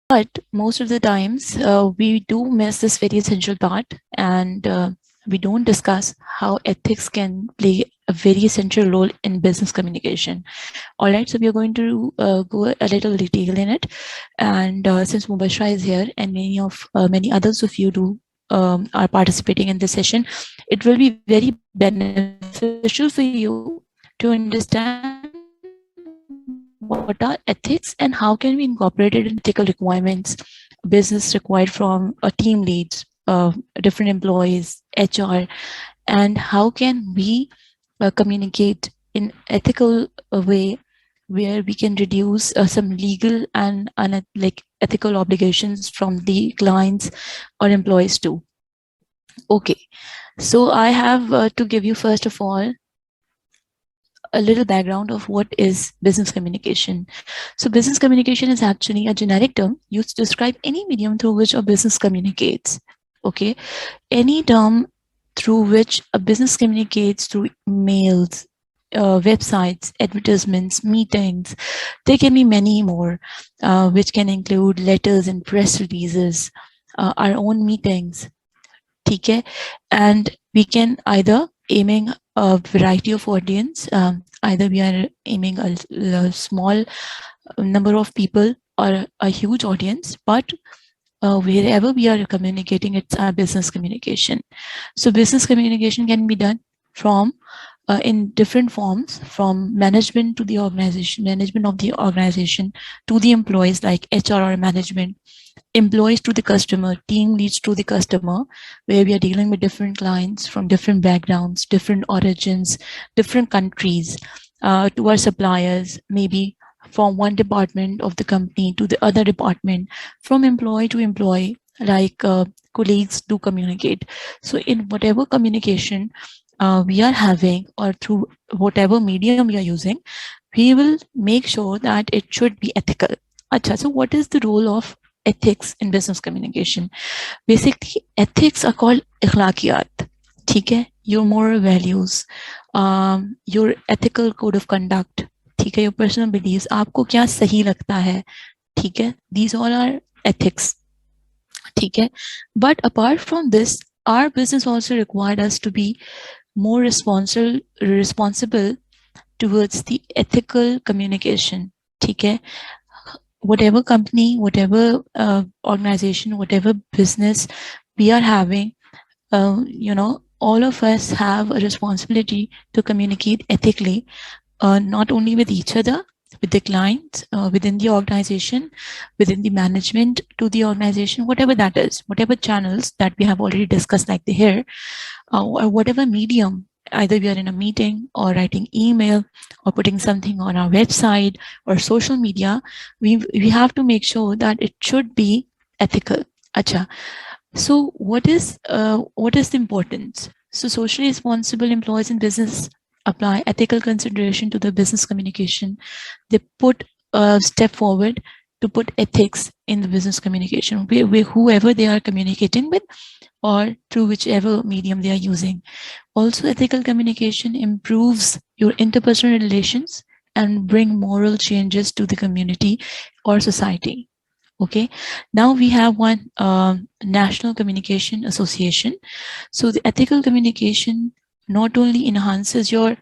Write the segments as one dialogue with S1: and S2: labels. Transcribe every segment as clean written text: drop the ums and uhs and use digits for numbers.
S1: But most of the times we do miss this very essential part, and we don't discuss how ethics can play a very essential role in business communication. All right, so we are going to go a little detail in it, and since Mubashra is here and many others of you do are participating in this session, it will be very beneficial for you to understand what are ethics and how can we incorporate it in ethical requirements business required from team leads, different employees, HR, and how can we communicate in ethical way where we can reduce some legal and ethical obligations from the clients or employees too. Okay, so I have to give you first of all a little background of what is business communication. So business communication is actually a generic term used to describe any medium through which a business communicates. Okay, any term through which a business communicates through mails, websites, advertisements, meetings. There can be many more, which can include letters and press releases, our own meetings, ठीक and we can either aiming a variety of audience, either we are aiming a small number of people or a huge audience, but wherever we are communicating, it's our business communication. So business communication can be done from in different forms, from management to the organization, management of the organization to the employees like HR or management, employees to the customer, team leads to the customer, where we are dealing with different clients from different backgrounds, different origins, different countries, to our suppliers, maybe from one department of the company to the other department, from employee to employee, like colleagues do communicate. So in whatever communication we are having or through whatever medium we are using, we will make sure that it should be ethical. Acha, so what is the role of ethics in business communication? Basically, ethics are called ikhlaqiyat. ठीक है, your moral values, your ethical code of conduct, ठीक है, your personal beliefs, आपको क्या सही लगता है, ठीक है, these all are ethics, ठीक है. But apart from this, our business also required us to be more responsible towards the ethical communication, ठीक है. Whatever company, whatever organization, whatever business we are having, all of us have a responsibility to communicate ethically, not only with each other, with the clients, within the organization, within the management to the organization, whatever that is, whatever channels that we have already discussed, like the here, or whatever medium, either we are in a meeting or writing email or putting something on our website or social media, we have to make sure that it should be ethical. Acha. So what is the importance? So socially responsible employees in business apply ethical consideration to the business communication. They put a step forward to put ethics in the business communication, whoever they are communicating with or through whichever medium they are using. Also, ethical communication improves your interpersonal relations and bring moral changes to the community or society. Okay, now we have one National Communication Association. So the ethical communication not only enhances your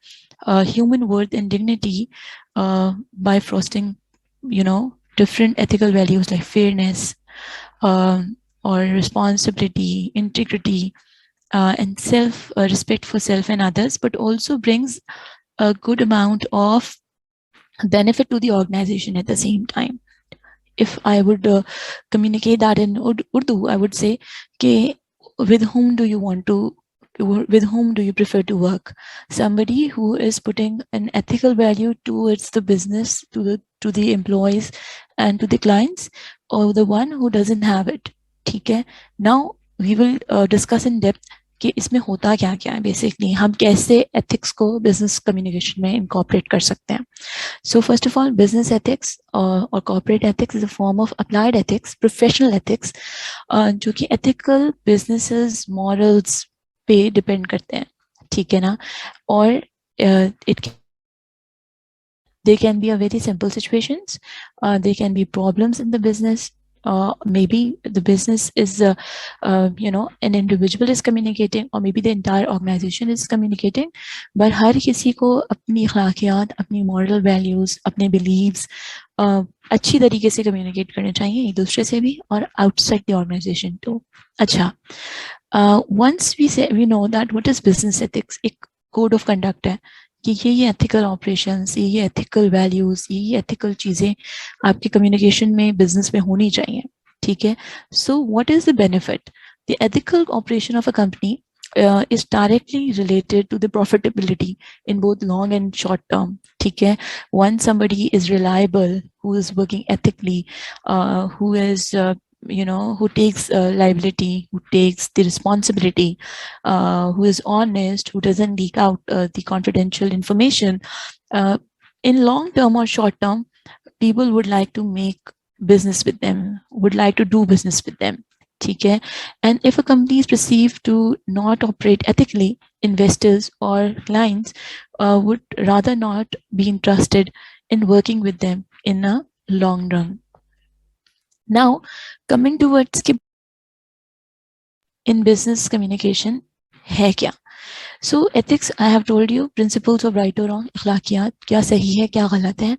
S1: human worth and dignity by fostering, different ethical values like fairness, or responsibility, integrity, and respect for self and others, but also brings a good amount of benefit to the organization at the same time. If I would communicate that in Urdu, I would say, with whom do you prefer to work? Somebody who is putting an ethical value towards the business, to the employees and to the clients, or the one who doesn't have it. ठीक है. Now we will discuss in depth कि इसमें होता क्या क्या है, basically हम कैसे एथिक्स को बिजनेस कम्युनिकेशन में इनकॉर्पोरेट कर सकते हैं. So first of all, business ethics or corporate ethics is a form of applied ethics, professional ethics, जो कि ethical businesses morals पे depend करते हैं, ठीक है ना. और they can be a very simple situations, they can be problems in the business, maybe the business is an individual is communicating, or maybe the entire organization is communicating, but हर किसी को अपनी अखलाकियात, अपनी moral values, अपने beliefs अच्छी तरीके से communicate करने चाहिए एक दूसरे से भी और outside the organization too. अच्छा, once we know that what is business ethics, एक code of conduct है कि ये ethical operations, ये ethical values, ये ethical चीज़ें आपके communication में business में होनी चाहिए, ठीक है? So what is the benefit? The ethical operation of a company is directly related to the profitability in both long and short term, ठीक है? Once somebody is reliable, who is working ethically, who is who takes liability, who takes the responsibility, who is honest, who doesn't leak out the confidential information. In long term or short term, people would like to make business with them, would like to do business with them. Okay? And if a company is perceived to not operate ethically, investors or clients would rather not be interested in working with them in a long run. Now, coming towards in business communication, है क्या? So ethics, I have told you, principles of right or wrong, अखलाकियात, क्या सही है, क्या गलत है.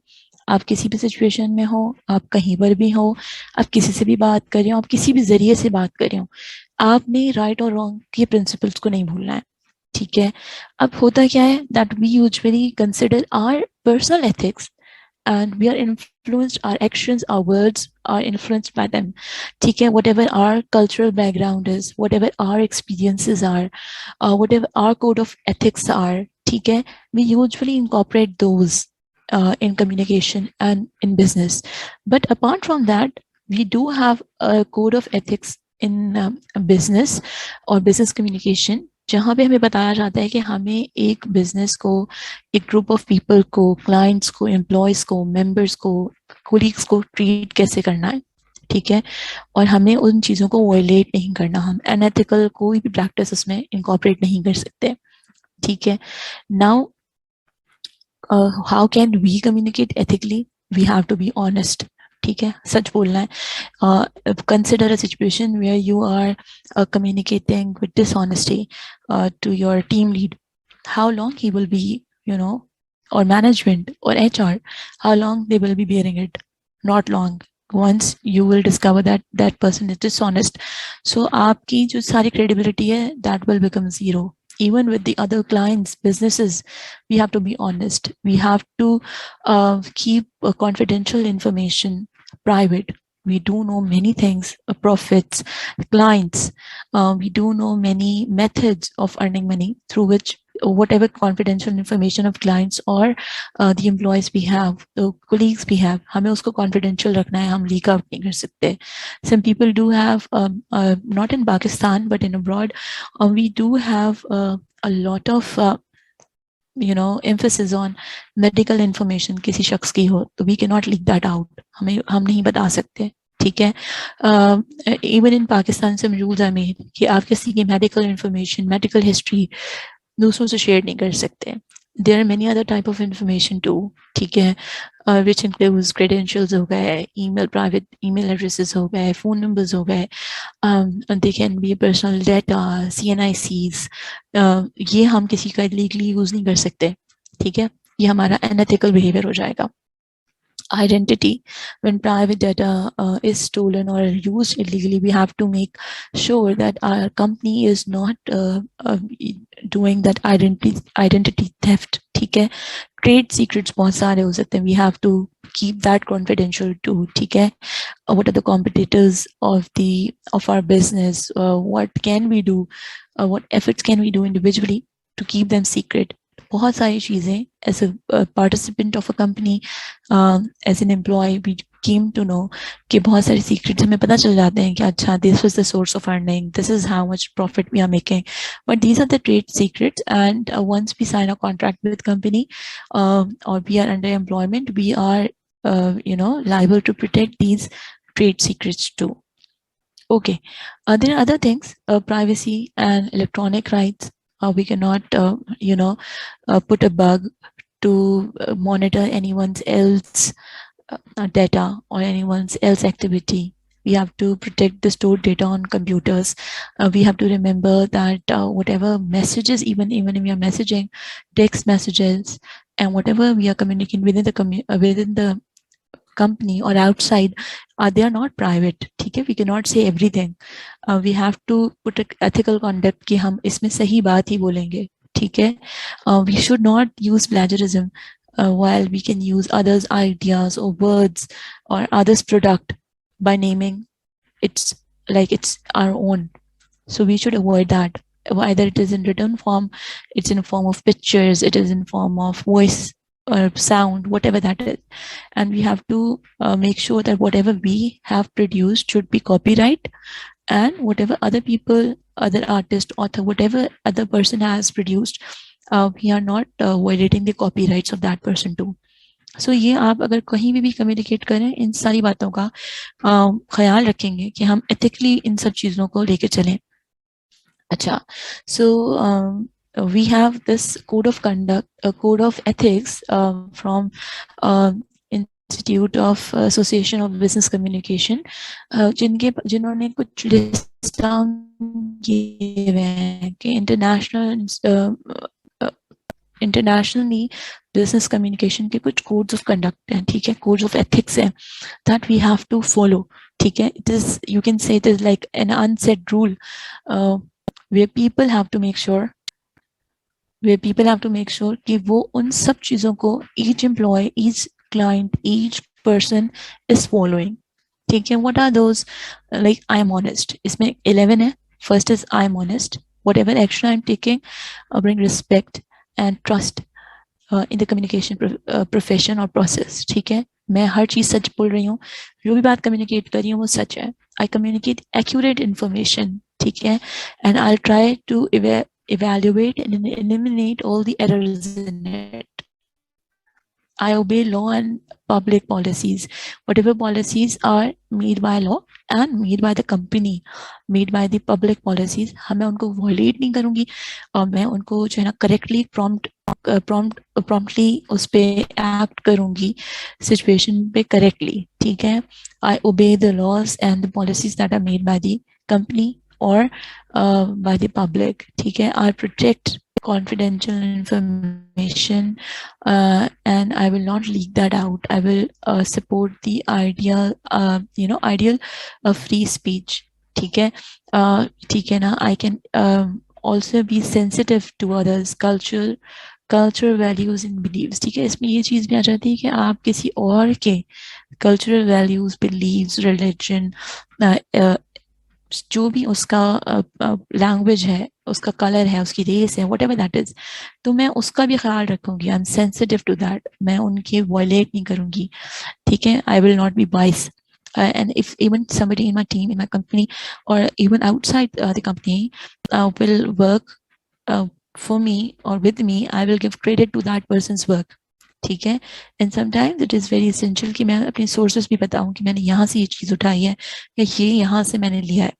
S1: आप किसी भी सिचुएशन में हो, आप कहीं पर भी हो, आप किसी से भी बात कर रहे हो, आप किसी भी जरिए से बात कर रहे हो, आपने राइट और रॉन्ग के प्रिंसिपल्स को नहीं भूलना है, ठीक है? अब होता क्या है that we usually consider our personal ethics and we are influenced, our actions, our words are influenced by them, ठीक है? Whatever our cultural background is, whatever our experiences are, whatever our code of ethics are, ठीक है? We usually incorporate those in communication and in business. But apart from that, we do have a code of ethics in business or business communication, जहाँ पे हमें बताया जाता है कि हमें एक बिजनेस को, एक ग्रुप ऑफ पीपल को, क्लाइंट्स को, एम्प्लॉयज को, मेंबर्स को, कोलीग्स को ट्रीट कैसे करना है, ठीक है? और हमें उन चीज़ों को वायलेट नहीं करना, हम अनएथिकल कोई भी प्रैक्टिस उसमें इनकॉर्पोरेट नहीं कर सकते, ठीक है? Now how can we communicate ethically? We have to be honest, ठीक है? सच बोलना है. Consider a situation where you are communicating with dishonesty to your team lead. How long he will be, or management or HR, how long they will be bearing it? Not long. Once you will discover that that person is dishonest, so आपकी जो सारी credibility है, that will become zero. Even with the other clients, businesses, we have to be honest. We have to keep confidential information private. We do know many things, profits, clients. We do know many methods of earning money through which whatever confidential information of clients or the employees we have, the colleagues we have, हमें उसको confidential रखना है, हम leak out नहीं कर सकते. Some people do have, not in Pakistan but in abroad, we do have a lot of emphasis on medical information किसी शख्स की हो तो we cannot leak that out, हम नहीं बता सकते, ठीक है? Even in Pakistan some rules are made कि आप किसी की medical information, medical history दूसरों से शेयर नहीं कर सकते. There are many other type of information too, ठीक है? Which includes credentials हो गए, private email addresses हो गए, phone numbers हो गए, and they can be personal data, CNICs. ये हम किसी का legally use नहीं कर सकते, ठीक है? ये हमारा unethical behavior हो जाएगा. Identity, when private data is stolen or used illegally, we have to make sure that our company is not doing that identity theft, ठीक है? Trade secrets बहुत सारे हो सकते हैं, we have to keep that confidential too, ठीक है? What are the competitors of our business? What can we do? What efforts can we do individually to keep them secret? बहुत सारी चीज़ें as a participant of a company, as an employee, we came to know कि बहुत सारी secrets हमें पता चल जाते हैं कि अच्छा this was the source of earning, this is how much profit we are making, but these are the trade secrets, and once we sign a contract with company or we are under employment, we are liable to protect these trade secrets too. Okay, there are other things, privacy and electronic rights. We cannot, put a bug to monitor anyone's else data or anyone's else activity. we have to protect the stored data on computers. We have to remember that whatever messages, even if we are messaging text messages and whatever we are communicating within the company or outside, they are not private. ठीक है, we cannot say everything. We have to put an ethical conduct कि हम इसमें सही बात ही बोलेंगे. ठीक है, we should not use plagiarism while we can use others' ideas or words or others' product by naming it's like it's our own. So we should avoid that. Either it is in written form, it's in form of pictures, it is in form of voice or sound, whatever that is. And we have to make sure that whatever we have produced should be copyright, and whatever other people, other artist, author, whatever other person has produced, we are not violating the copyrights of that person too. So ये आप अगर कहीं भी communicate करें, इन सारी बातों का ख्याल रखेंगे कि हम एथिकली इन सब चीज़ों को लेके चलें. अच्छा, so we have this code of conduct, a code of ethics from Institute of Association of Business Communication, जिन्होंने कुछ लिस्ट डाउन किए हुए हैं कि इंटरनेशनली बिजनेस कम्युनिकेशन के कुछ कोड्स ऑफ कंडक्ट हैं. ठीक है, कोड्स ऑफ एथिक्स हैं that we have to follow. ठीक है, it is, you can say it is like an unsaid rule where people have to make sure कि वो उन सब चीज़ों को each employee, each client, each person is following. ठीक है, what are those? Like I am honest, इसमें 11 है. First is I am honest. Whatever action I am taking, bring respect and trust in the communication profession or process. ठीक है, मैं हर चीज़ सच बोल रही हूँ, जो भी बात कम्युनिकेट कर रही हूँ वो सच है. I communicate accurate information. ठीक है, and I'll try to evaluate and eliminate all the errors in it. I obey law and public policies. Whatever policies are made by law and made by the company, made by the public policies, मैं उनको violate नहीं करूँगी और मैं उनको जो है ना correctly promptly उस पे act करूँगी situation पे correctly. ठीक है, I obey the laws and the policies that are made by the company or by the public. ठीक है, I protect confidential information and I will not leak that out. I will support the ideal of free speech. ठीक है ना. I can also be sensitive to others cultural values and beliefs. ठीक है, इसमें ये चीज़ भी आ जाती है कि आप किसी और के cultural values, beliefs, religion, जो भी उसका लैंग्वेज है, उसका कलर है, उसकी रेस है, whatever that is, तो मैं उसका भी ख्याल रखूंगी. I am sensitive to that. मैं उनके वायलेट नहीं करूंगी. ठीक है, I will not be bias. And if even somebody in my team, in my company, or even outside the company will work for me or with me, I will give credit to that person's work. ठीक है, and sometimes it is very essential कि मैं अपने sources भी बताऊं कि मैंने यहाँ से ये चीज़ उठाई है या ये यहाँ से मैंने लिया है.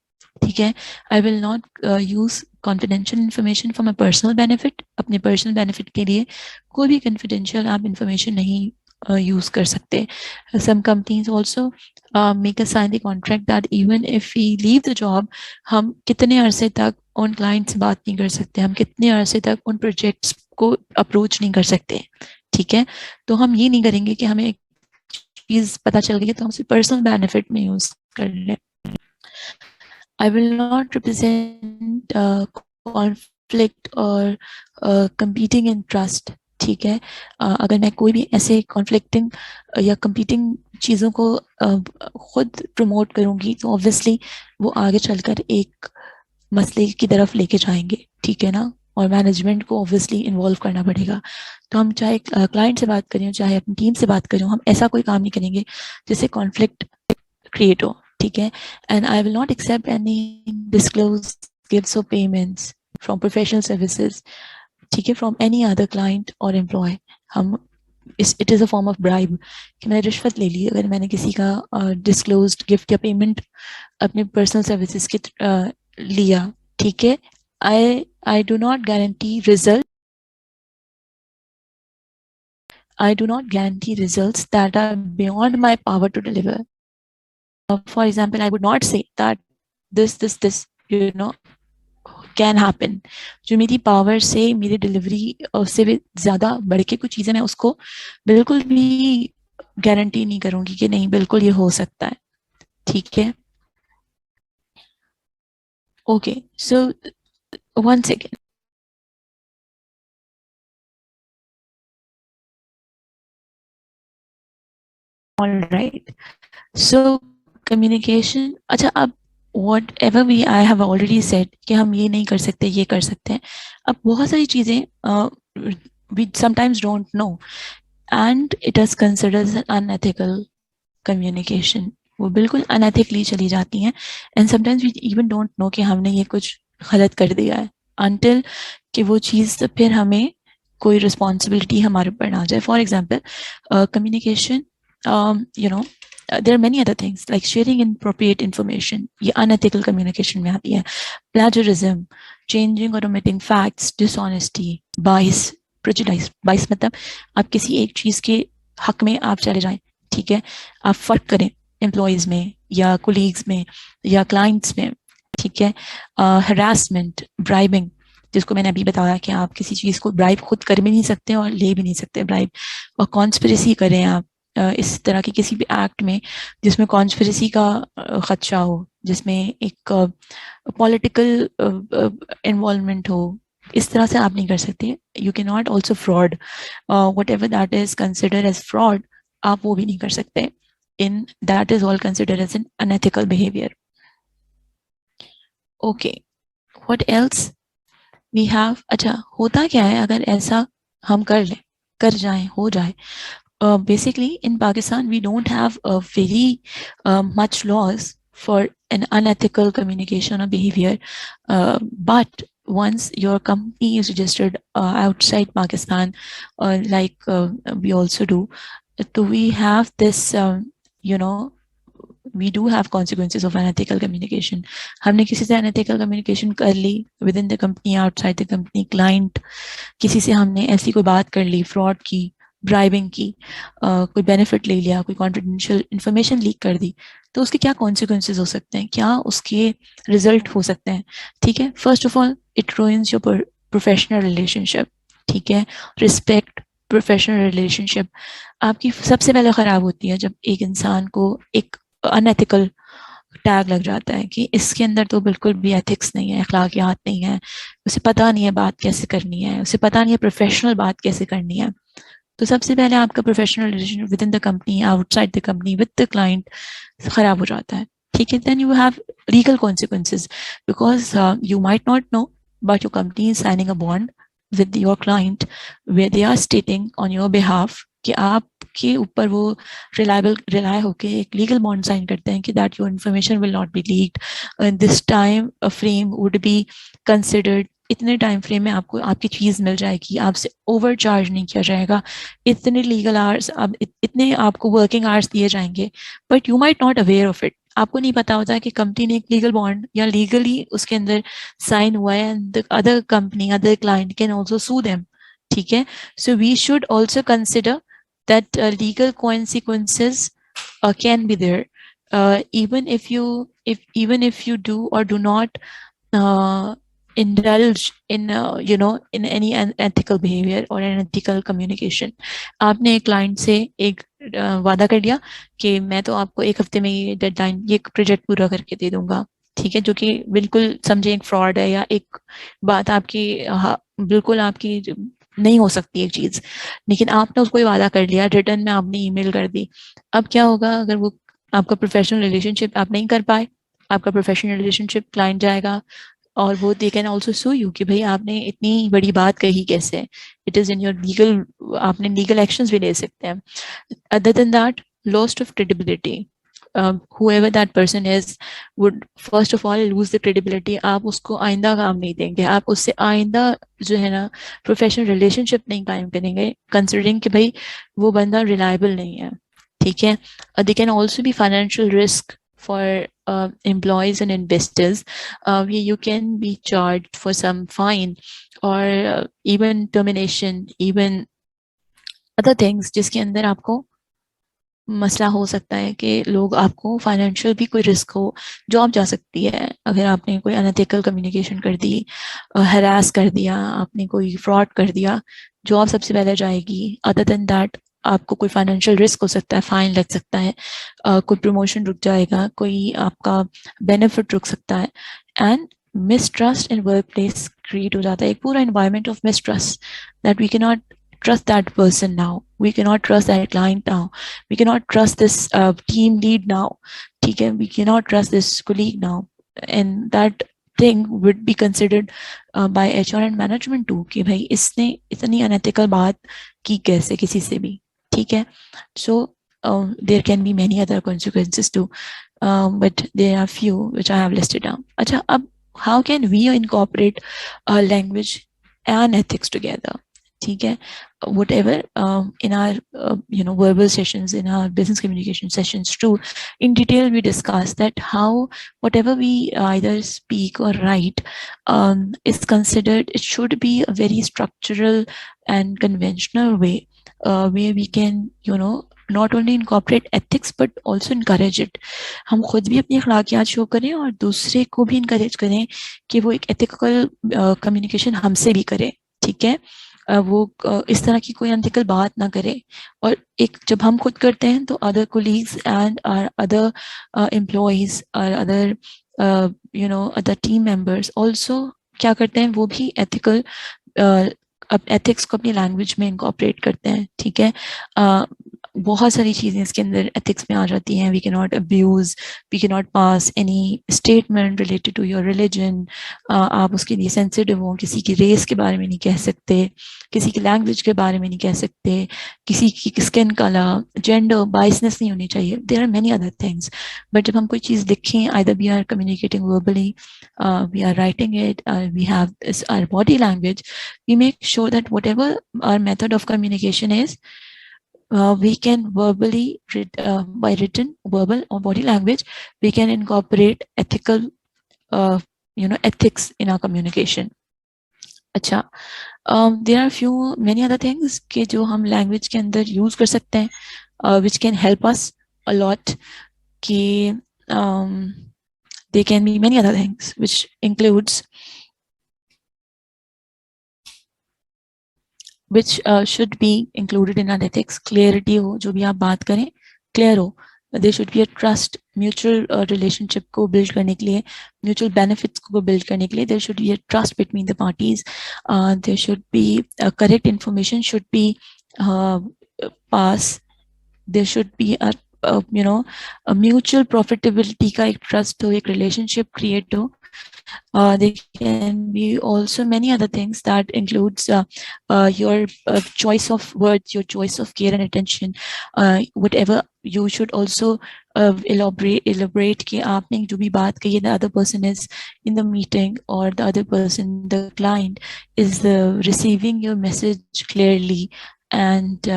S1: ठीक है, I will not use confidential information for my personal benefit. अपने पर्सनल बेनिफिट के लिए कोई भी कॉन्फिडेंशियल आप इन्फॉर्मेशन नहीं यूज कर सकते. Some companies also make us sign the contract that even if we leave the job, हम कितने अरसे तक उन क्लाइंट से बात नहीं कर सकते, हम कितने अरसे तक उन प्रोजेक्ट्स को अप्रोच नहीं कर सकते. ठीक है, तो हम ये नहीं करेंगे कि हमें एक चीज पता चल गई है तो हम सिर्फ पर्सनल बेनिफिट में यूज कर लें. आई विल नॉट रिप्रेजेंट कॉन्फ्लिक्ट और कंपीटिंग इन ट्रस्ट. ठीक है, अगर मैं कोई भी ऐसे कॉन्फ्लिक्टिंग या कंपीटिंग चीज़ों को खुद प्रमोट करूंगी तो ऑब्वियसली वो आगे चलकर एक मसले की तरफ लेके जाएंगे. ठीक है ना, और मैनेजमेंट को ऑब्वियसली इन्वॉल्व करना पड़ेगा. तो हम चाहे क्लाइंट से बात करें, चाहे अपनी टीम से बात करें, हम ऐसा कोई काम नहीं करेंगे जिससे कॉन्फ्लिक्ट क्रिएट हो. ठीक है, and I will not accept any disclose gifts और पेमेंट्स फ्रॉम प्रोफेशनल सर्विसेज. ठीक है, फ्रॉम एनी अदर क्लाइंट और एम्प्लॉय. हम it is a form of bribe कि मैंने रिश्वत ले ली अगर मैंने किसी का डिस्क्लोज्ड गिफ्ट या पेमेंट अपने पर्सनल सर्विसेज के लिया. ठीक है, I do not guarantee results. I do not guarantee results that are beyond my power to deliver. For example, I would not say that this can happen. जो मेरी power से मेरी delivery से भी ज़्यादा बढ़ के कुछ चीज़ें मैं उसको बिल्कुल भी गारंटी नहीं करूंगी कि नहीं बिल्कुल ये हो सकता है. ठीक है. Okay so one second. All right. So communication. अच्छा अब whatever we I have already said कि हम ये नहीं कर सकते ये कर सकते हैं. अब बहुत सारी चीज़ें we sometimes don't know and it is considered unethical communication. वो बिल्कुल अनएथिकली चली जाती हैं and sometimes we even don't know कि हमने ये कुछ गलत कर दिया है अनटिल कि वो चीज़ फिर हमें कोई रिस्पॉन्सिबिलिटी हमारे ऊपर ना आ जाए. For example communication, you know there are many other things like sharing inappropriate information. ये unethical communication में आती है. Plagiarism, changing or omitting facts, dishonesty, bias, prejudice. Bias मतलब आप किसी एक चीज़ के हक में आप चले जाएं. ठीक है. आप फर्क करें एम्प्लॉयज में या कोलीग्स में या क्लाइंट्स में. ठीक है. हरासमेंट, ब्राइबिंग, जिसको मैंने अभी बताया कि आप किसी चीज़ को ब्राइब खुद कर भी नहीं सकते और ले भी नहीं सकते ब्राइब. और कॉन्स्पिरेसी करें आप इस तरह के किसी भी एक्ट में जिसमें कॉन्स्पिरेसी का खदशा हो, जिसमें एक पॉलिटिकल इन्वॉल्वमेंट हो. इस तरह से आप नहीं कर सकते. You can not also fraud, whatever that is consider as fraud, आप वो भी नहीं कर सकते. In that is all consider as an unethical behaviour. Okay what else we have. अच्छा होता क्या है अगर ऐसा हम कर लें, कर जाए, हो जाए. Basically in Pakistan we don't have a very much laws for an unethical communication or behavior, but once your company is registered outside Pakistan, like we also do, so we have this you know we do have consequences of unethical communication. हमने किसी से unethical communication कर ली within the company, outside the company, client, किसी से हमने ऐसी कोई बात कर ली, फ्रॉड की, ब्राइबिंग की, कोई बेनिफिट ले लिया, कोई कॉन्फिडेंशियल इंफॉर्मेशन लीक कर दी, तो उसके क्या कॉन्सिक्वेंसेज हो सकते हैं, क्या उसके रिजल्ट हो सकते हैं. ठीक है. First of all it ruins your professional relationship. ठीक है. रिस्पेक्ट, प्रोफेशनल रिलेशनशिप आपकी सबसे पहले ख़राब होती है जब एक इंसान को एक अनएथिकल टैग लग जाता है कि इसके अंदर तो बिल्कुल भी एथिक्स नहीं है, अखलाकियात नहीं है, उसे पता नहीं है बात कैसे करनी है, उसे पता नहीं है प्रोफेशनल बात कैसे करनी है. तो सबसे पहले आपका professional relation within the company, outside the company, with the client खराब हो जाता है. ठीक है. Then you have legal consequences because you might not know but your company is signing a bond with your client where they are stating on your behalf कि आपके ऊपर वो रिलाय होके एक लीगल बॉन्ड साइन करते हैं कि that your information will not B leaked, this time frame would be considered. इतने टाइम फ्रेम में आपको आपकी चीज़ मिल जाएगी, आपसे ओवर चार्ज नहीं किया जाएगा, इतने लीगल आवर्स, अब इतने आपको वर्किंग आवर्स दिए जाएंगे. But you might not aware of it. आपको नहीं पता होता है कि कंपनी ने एक लीगल बॉन्ड या लीगली उसके अंदर साइन हुआ है and the other company, other client can also sue them. ठीक है. So we should also consider that legal consequences can be there, even if you do or do not uh, indulge in in any unethical behavior or unethical communication. आपने एक client से एक वादा कर लिया कि मैं तो आपको एक हफ्ते में ये डेडलाइन, ये प्रोजेक्ट पूरा करके दे दूंगा. ठीक है. जो कि बिल्कुल समझे एक फ्रॉड है या एक बात आपकी बिल्कुल आपकी नहीं हो सकती एक चीज, लेकिन आपने उसको वादा कर लिया, रिटर्न में आपने ईमेल कर दी. अब क्या होगा अगर वो आपका प्रोफेशनल रिलेशनशिप आप नहीं कर पाए, आपका प्रोफेशनल रिलेशनशिप क्लाइंट जाएगा और वो they can also sue you कि भाई आपने इतनी बड़ी बात कही कैसे. It is in your legal, आपने लीगल एक्शंस भी ले सकते हैं. Other than that, lost of credibility. whoever that person is would first of all lose the credibility. आप उसको आइंदा काम नहीं देंगे, आप उससे आइंदा जो है ना प्रोफेशनल रिलेशनशिप नहीं कायम करेंगे, कंसिडरिंग कि भाई वो बंदा रिलायबल नहीं है. ठीक है. दे can also be financial risk for employees and investors, where you can be charged for some fine or even termination, even other things जिसके अंदर आपको मसला हो सकता है कि लोग आपको फाइनेंशियल भी कोई रिस्क हो, जॉब जा सकती है अगर आपने कोई अनएथिकल कम्युनिकेशन कर दी, हरास कर दिया, आपने कोई फ्रॉड कर दिया, जॉब सबसे पहले जाएगी। अदर देन दैट आपको कोई फाइनेंशियल रिस्क हो सकता है, फाइन लग सकता है, कोई प्रमोशन रुक जाएगा, कोई आपका बेनिफिट रुक सकता है। And mistrust in work place create हो जाता है, एक पूरा environment of mistrust, that we can not trust that person now, we cannot trust that client now, we cannot trust this team lead now, ठीक है, we cannot trust this colleague now, and that thing would be considered by HR and management too कि भाई इसने इतनी unethical बात की कैसे किसी से भी, ठीक है। So there can be many other consequences too, but there are few which I have listed down. अच्छा, अब how can we incorporate language and ethics together? ठीक है, whatever in our verbal sessions, in our business communication sessions too, in detail we discuss that how whatever we either speak or write is considered, it should be a very structural and conventional way, where we can not only incorporate ethics but also encourage it. हम खुद भी अपनी अखलाकियात show करें और दूसरे को भी encourage करें कि वो एक ethical communication हमसे भी करे, ठीक है। वो इस तरह की कोई अनथिकल बात ना करे। और एक जब हम खुद करते हैं तो other colleagues and our other employees और other other team members also क्या करते हैं, वो भी एथिकल एथिक्स को अपनी लैंग्वेज में इनकॉर्पोरेट करते हैं, ठीक है। बहुत सारी चीज़ें इसके अंदर एथिक्स में आ जाती हैं। We can not abuse, we can not pass any statement related to your religion, आप उसके लिए सेंसिटिव हो, किसी की रेस के बारे में नहीं कह सकते, किसी की लैंग्वेज के बारे में नहीं कह सकते, किसी की स्किन कलर, जेंडर बाइसनेस नहीं होनी चाहिए। There are many other things, but जब हम कोई चीज़ लिखें, either we are communicating verbally, we are writing it, we have our body language, we make sure that whatever our method of communication is, we can verbally, by written, verbal or body language, we can incorporate ethical, ethics in our communication. अच्छा, there are few many other things कि जो हम language के अंदर use कर सकते हैं, which can help us a lot, कि there can be many other things which includes which should be included in our ethics. Clarity हो, जो भी आप बात करें clear हो, there should be a trust, mutual relationship को build करने के लिए, mutual benefits को build करने के लिए there should be a trust between the parties, there should be correct information should be passed, there should be a mutual profitability का एक trust हो, एक relationship create हो. There can be also many other things that includes your choice of words, your choice of care and attention, whatever you should also elaborate कि आपने जो भी बात कही, the other person is in the meeting or the other person, the client is receiving your message clearly, and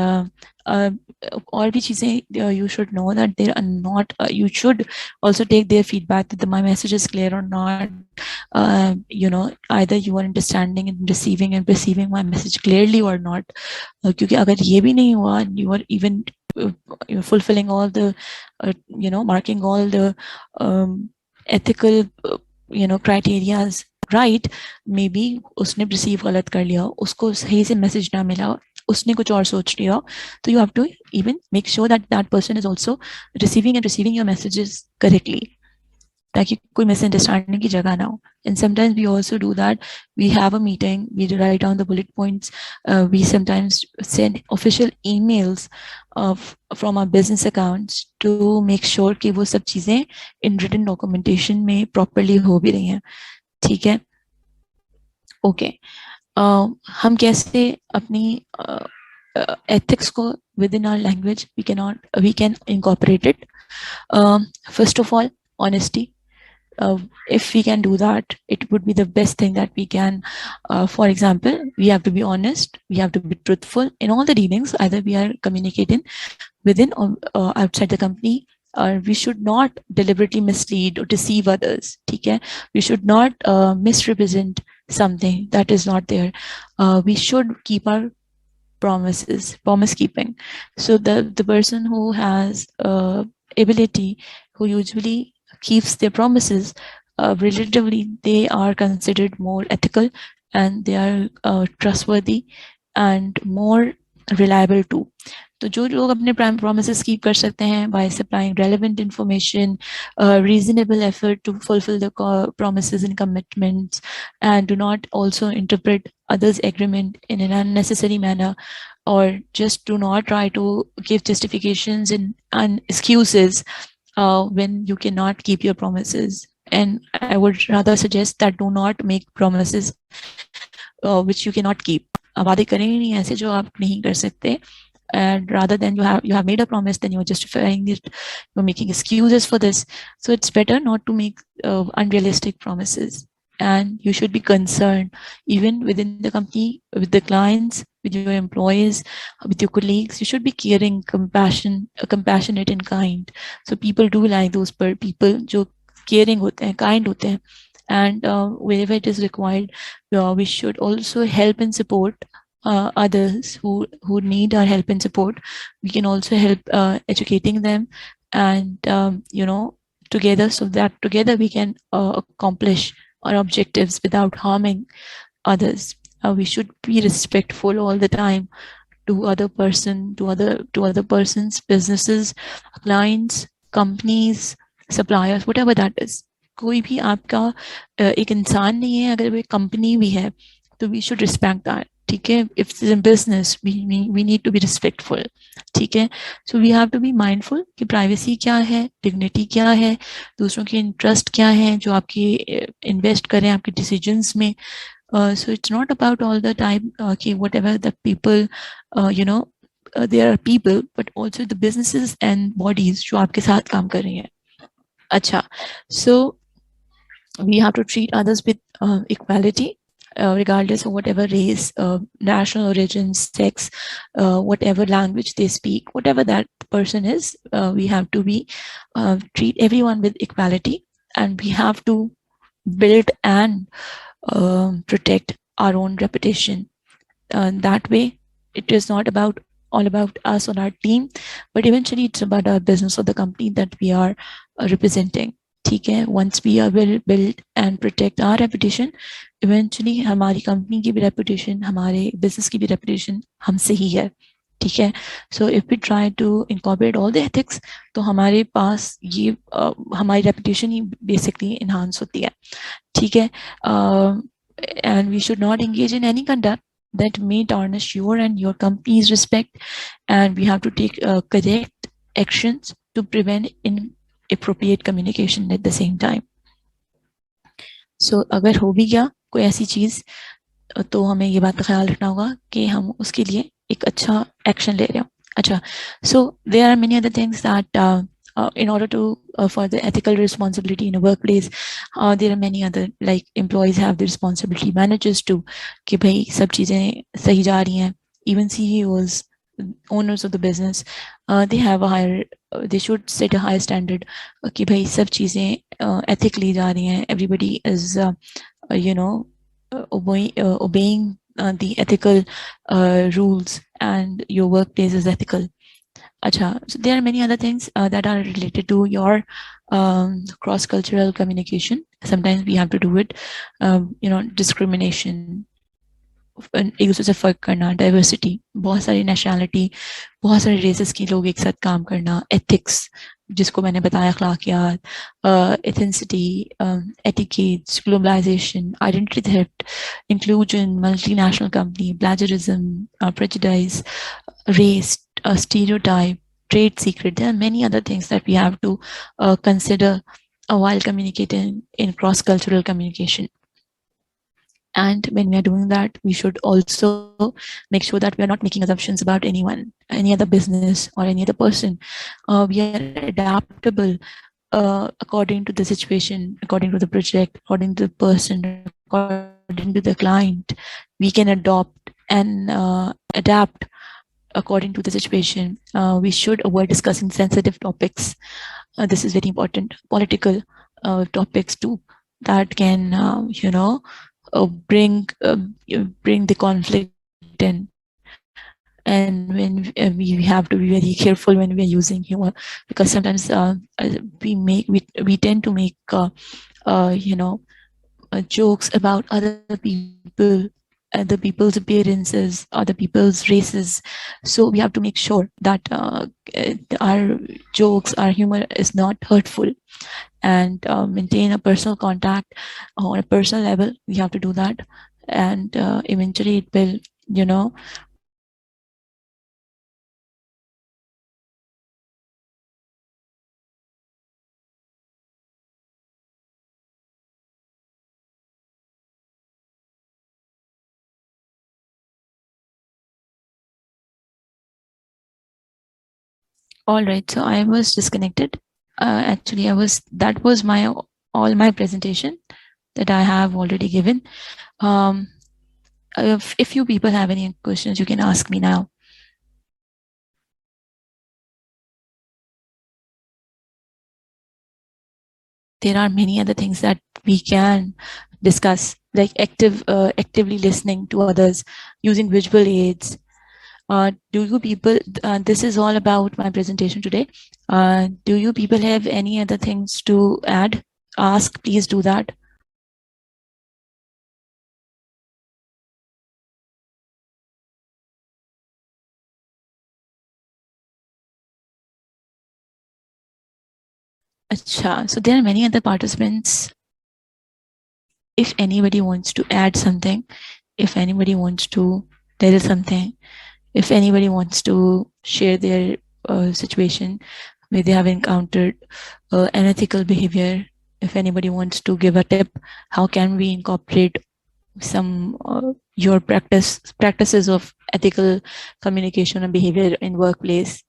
S1: और भी चीज़ें you should know that there are not, you should also take their feedback that my message is clear or not, either you are understanding and receiving my message clearly or not, क्योंकि अगर ये भी नहीं हुआ, you are even fulfilling all the marking all the ethical criterias right, maybe उसने receive गलत कर लिया, उसको सही से message ना मिला, उसने कुछ और सोच लिया, तो you have to even make sure that that person is also receiving your messages correctly, ताकि कोई misunderstanding की जगह ना हो. And sometimes we also do that. We have a meeting, we write down the bullet points, we sometimes send official emails from our business accounts to make sure कि वो सब चीजें in written documentation में properly हो भी रही हैं, ठीक है. Okay. हम कैसे अपनी ethics को within our language we can incorporate it. First of all, honesty. If we can do that, it would be the best thing that we can. For example, we have to be honest, we have to be truthful in all the dealings, either we are communicating within or outside the company, or we should not deliberately mislead or deceive others, okay? We should not misrepresent something that is not there. We should keep our promise keeping. So the person who has ability, who usually keeps their promises, relatively they are considered more ethical, and they are trustworthy and more reliable too. तो जो लोग अपने prime promises keep कर सकते हैं by supplying relevant information, reasonable effort to fulfill the promises and commitments, and do not also interpret others' agreement in an unnecessary manner, or just do not try to give justifications and excuses when you cannot keep your promises. And I would rather suggest that do not make promises which you cannot keep. वादे करें नहीं ऐसे जो आप नहीं कर सकते. And rather than you have made a promise, then you're justifying it, you're making excuses for this. So it's better not to make unrealistic promises. And you should be concerned, even within the company, with the clients, with your employees, with your colleagues. You should be caring, compassionate and kind. So people do like those people जो caring होते हैं, kind होते हैं. And wherever it is required, we should also help and support others who need our help and support. We can also help educating them, and together, so that together we can accomplish our objectives without harming others. We should be respectful all the time to other persons, businesses, clients, companies, suppliers, whatever that is. कोई भी आपका एक इंसान नहीं है, अगर वो company भी है तो we should respect that. ठीक है, if it's in business, we need to be respectful. ठीक है, so we have to be mindful कि privacy क्या है, dignity क्या है, दूसरों के interest क्या है जो आपकी invest करें आपके decisions में. So it's not about all the time कि whatever the people there are people, but also the businesses and bodies जो आपके साथ काम कर रही हैं. अच्छा, so we have to treat others with equality, regardless of whatever race, national origin, sex, whatever language they speak, whatever that person is. We have to treat everyone with equality, and we have to build and protect our own reputation. That way, it is not all about us or our team, but eventually it's about our business or the company that we are representing. ठीक है, once we will build and protect our reputation, eventually हमारी company की भी reputation, हमारे business की भी reputation हमसे ही है. ठीक है, so if we try to incorporate all the ethics, तो हमारे पास ये हमारी reputation ही basically enhance होती है. ठीक है, and we should not engage in any conduct that may tarnish your and your company's respect, and we have to take correct actions to prevent inappropriate communication at the same time. So अगर हो भी गया कोई ऐसी चीज, तो हमें ये बात का ख्याल रखना होगा कि हम उसके लिए एक अच्छा एक्शन ले रहे हो. अच्छा, so there are many other things that in order to for the ethical responsibility in a workplace, there are many other, like employees have the responsibility, managers too, कि भाई सब चीजें सही जा रही हैं. Even CEOs, owners of the business, they have a higher, they should set a higher standard कि भाई सब चीजें ethically जा रही हैं. Everybody is obeying the ethical rules, and your workplace is ethical. Acha, so there are many other things that are related to your cross-cultural communication. Sometimes we have to do it, discrimination, एक दूसरे से फर्क करना, diversity, बहुत सारी nationality, बहुत सारे races के लोग एक साथ काम करना, एथिक्स जिसको मैंने बताया, अखलाकियात, ethnicity, etiquettes, globalization, identity theft, inclusion, multinational company, plagiarism, prejudice, race, stereotype, trade secret. There are many other things that we have to consider while communicating in cross-cultural communication. And when we are doing that, we should also make sure that we are not making assumptions about anyone, any other business or any other person. We are adaptable according to the situation, according to the project, according to the person, according to the client. We can adopt and adapt according to the situation. We should avoid discussing sensitive topics. This is very important. Political topics too, that can, bring the conflict in. and when we have to be very careful when we are using humor, because sometimes we tend to make you know jokes about other people, other people's appearances, other people's races. So we have to make sure that our jokes, our humor is not hurtful, and maintain a personal contact on a personal level. We have to do that, and eventually it will, you know, all right. So I was disconnected. Actually, I was. That was my all my presentation that I have already given. Um, if you people have any questions, you can ask me now. There are many other things that we can discuss, like actively listening to others, using visual aids. Do you people, this is all about my presentation today. Do you people have any other things to add? Ask, please do that. Acha, so there are many other participants. If anybody wants to add something, if anybody wants to tell something, if anybody wants to share their situation where they have encountered unethical behavior, if anybody wants to give a tip, how can we incorporate some your practices of ethical communication and behavior in workplace,